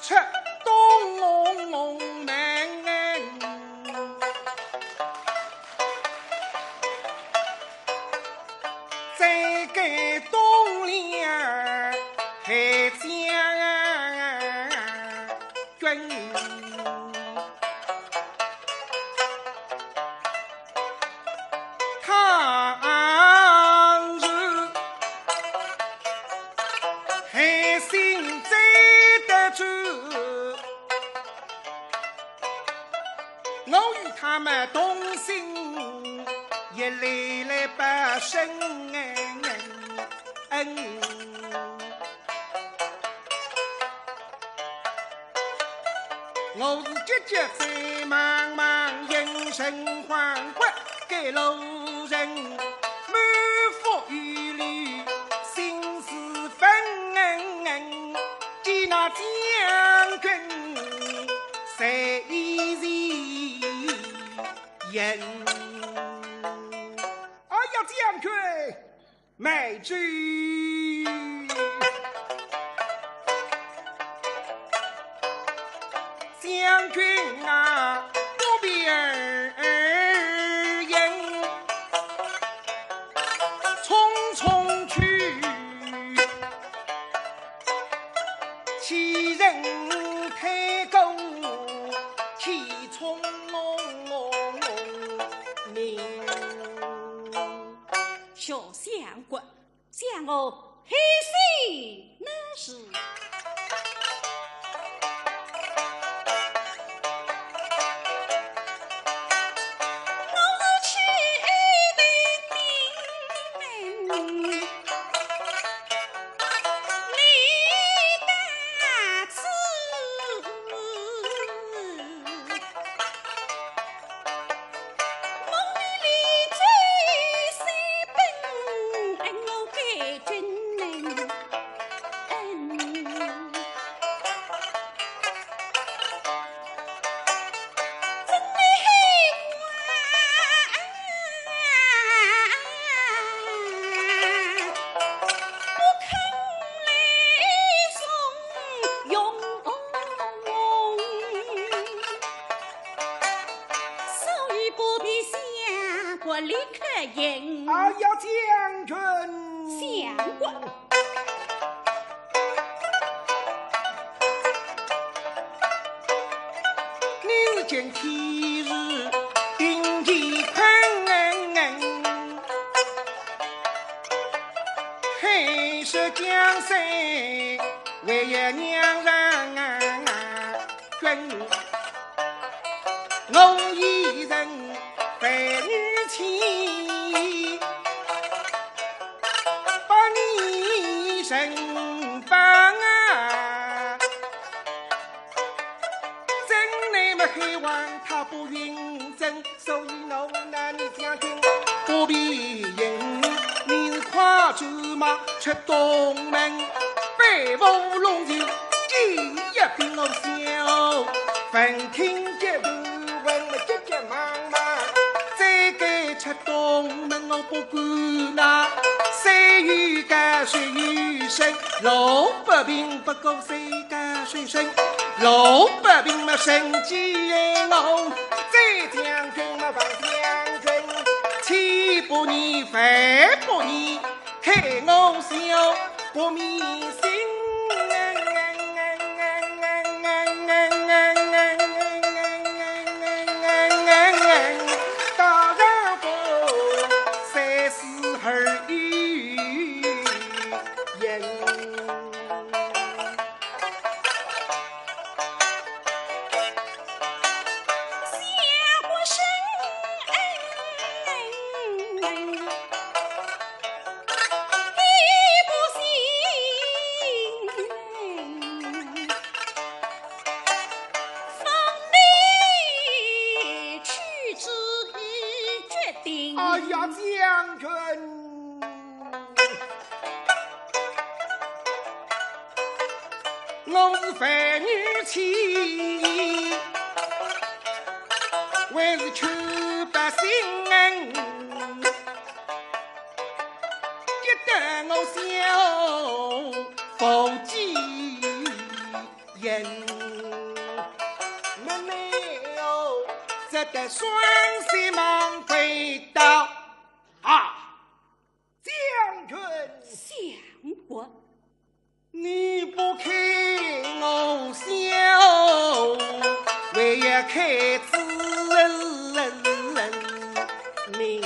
出东门，再给东梁还将军。唐日海心在得住，我与他们同心，也来把身我是姐姐在茫茫人生惶惑，给路人满腹雨里心事纷，见那将军谁人哎呀，将军美句将军啊，不必而言，匆匆去，其人开沟，其匆明。小相国，将我黑心那是。立刻迎哎呀，将军相国，明见天日定乾坤，海涉江山为也娘人君，我一人陪女妻，把你身房啊，真乃么黑王他不允真，所以我那你将军不必迎，你是跨竹马出东门，北风龙井今夜并我笑，闻听这不闻了急急忙忙。出东门我不管那，谁与干谁与生，老百姓不过谁干谁生，老百姓嘛生计我，再将军嘛放将军，岂不你反不你，害我笑不迷心。哎呀，将军，我是犯女妻，还是求百姓，一得我笑，否极应。妹妹哦，只得双膝忙跪倒啊！将军，相国，你不看我笑，为也开子命。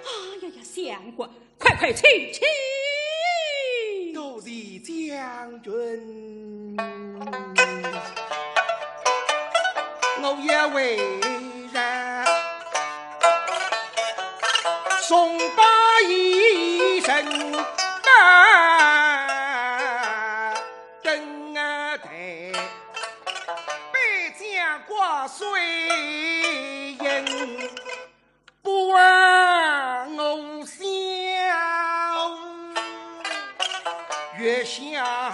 哎呀，相国，快请起。多谢将军，我也为人送把一身灯台，百家挂水银，不问我笑，月下。